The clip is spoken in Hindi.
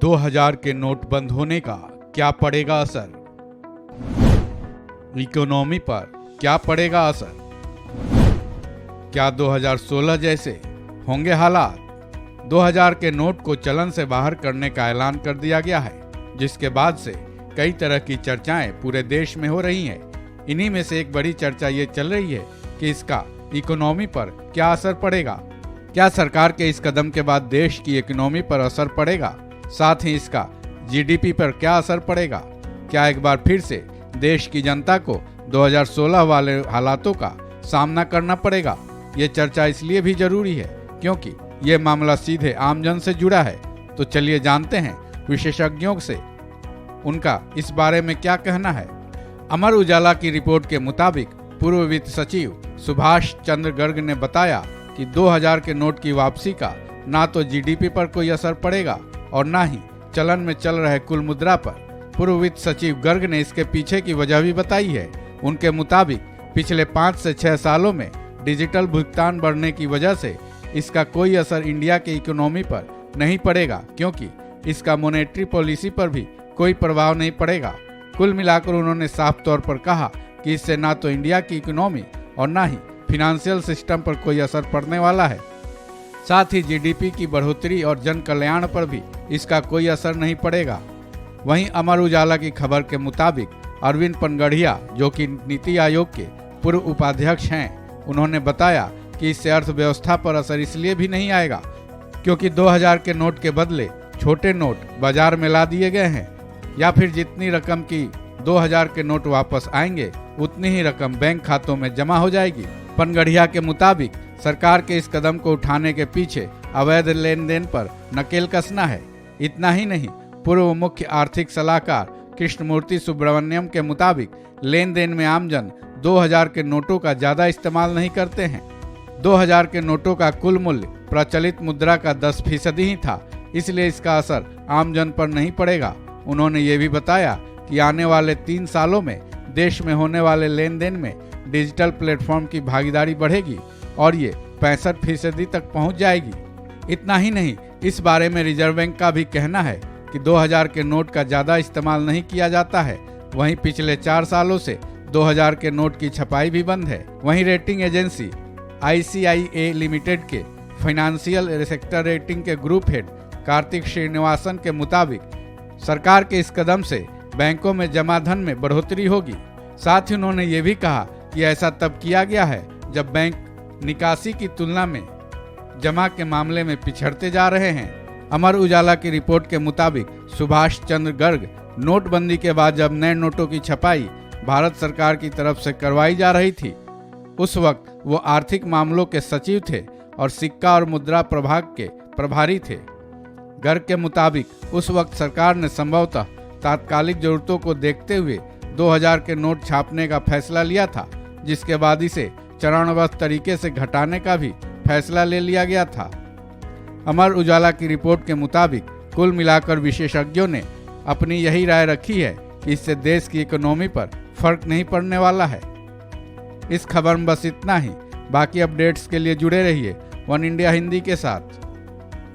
2000 के नोट बंद होने का क्या पड़ेगा असर? इकोनॉमी पर क्या पड़ेगा असर? क्या 2016 जैसे होंगे हालात? 2000 के नोट को चलन से बाहर करने का ऐलान कर दिया गया है, जिसके बाद से कई तरह की चर्चाएं पूरे देश में हो रही हैं। इन्हीं में से एक बड़ी चर्चा ये चल रही है कि इसका इकोनॉमी पर क्या असर पड़ेगा। क्या सरकार के इस कदम के बाद देश की इकोनॉमी पर असर पड़ेगा? साथ ही इसका जीडीपी पर क्या असर पड़ेगा? क्या एक बार फिर से देश की जनता को 2016 वाले हालातों का सामना करना पड़ेगा? ये चर्चा इसलिए भी जरूरी है क्योंकि ये मामला सीधे आमजन से जुड़ा है। तो चलिए जानते हैं विशेषज्ञों से उनका इस बारे में क्या कहना है। अमर उजाला की रिपोर्ट के मुताबिक पूर्व वित्त सचिव सुभाष चंद्र गर्ग ने बताया कि 2000 के नोट की वापसी का ना तो जीडीपी पर कोई असर पड़ेगा और ना ही चलन में चल रहे कुल मुद्रा पर। पूर्व वित्त सचिव गर्ग ने इसके पीछे की वजह भी बताई है। उनके मुताबिक पिछले 5 से 6 सालों में डिजिटल भुगतान बढ़ने की वजह से इसका कोई असर इंडिया के इकोनॉमी पर नहीं पड़ेगा, क्योंकि इसका मॉनेटरी पॉलिसी पर भी कोई प्रभाव नहीं पड़ेगा। कुल मिलाकर उन्होंने साफ तौर पर कहा कि इससे ना तो इंडिया की इकोनॉमी और ना ही फिनेंशियल सिस्टम पर कोई असर पड़ने वाला है। साथ ही जीडीपी की बढ़ोतरी और जन कल्याण पर भी इसका कोई असर नहीं पड़ेगा। वहीं अमर उजाला की खबर के मुताबिक अरविंद पनगढ़िया, जो कि नीति आयोग के पूर्व उपाध्यक्ष हैं, उन्होंने बताया कि इससे अर्थव्यवस्था पर असर इसलिए भी नहीं आएगा क्योंकि 2000 के नोट के बदले छोटे नोट बाजार में ला दिए गए हैं, या फिर जितनी रकम की 2000 के नोट वापस आएंगे उतनी ही रकम बैंक खातों में जमा हो जाएगी। पनगढ़िया के मुताबिक सरकार के इस कदम को उठाने के पीछे अवैध लेन देन पर नकेल कसना है। इतना ही नहीं, पूर्व मुख्य आर्थिक सलाहकार कृष्णमूर्ति सुब्रमण्यम के मुताबिक लेन देन में आमजन 2000 के नोटों का ज्यादा इस्तेमाल नहीं करते हैं। 2000 के नोटों का कुल मूल्य प्रचलित मुद्रा का 10% ही था, इसलिए इसका असर आमजन पर नहीं पड़ेगा। उन्होंने ये भी बताया कि आने वाले 3 सालों में देश में होने वाले लेन देन में डिजिटल प्लेटफॉर्म की भागीदारी बढ़ेगी और ये 65% तक पहुंच जाएगी। इतना ही नहीं, इस बारे में रिजर्व बैंक का भी कहना है कि 2000 के नोट का ज्यादा इस्तेमाल नहीं किया जाता है। वहीं पिछले 4 सालों से 2000 के नोट की छपाई भी बंद है। वहीं रेटिंग एजेंसी ICIA लिमिटेड के फाइनेंशियल सेक्टर रेटिंग के ग्रुप हेड कार्तिक श्रीनिवासन के मुताबिक सरकार के इस कदम से बैंकों में जमा धन में बढ़ोतरी होगी। साथ ही उन्होंने ये भी कहा कि ऐसा तब किया गया है जब बैंक निकासी की तुलना में जमा के मामले में पिछड़ते जा रहे हैं। अमर उजाला की रिपोर्ट के मुताबिक सुभाष चंद्र गर्ग नोटबंदी के बाद जब नए नोटों की छपाई भारत सरकार की तरफ से करवाई जा रही थी, उस वक्त वो आर्थिक मामलों के सचिव थे और सिक्का और मुद्रा प्रभाग के प्रभारी थे। गर्ग के मुताबिक उस वक्त सरकार ने संभवतः तात्कालिक जरूरतों को देखते हुए 2000 के नोट छापने का फैसला लिया था, जिसके बाद इसे चरणबद्ध तरीके से घटाने का भी फैसला ले लिया गया था। अमर उजाला की रिपोर्ट के मुताबिक कुल मिलाकर विशेषज्ञों ने अपनी यही राय रखी है कि इससे देश की इकोनॉमी पर फर्क नहीं पड़ने वाला है। इस खबर में बस इतना ही। बाकी अपडेट्स के लिए जुड़े रहिए वन इंडिया हिंदी के साथ।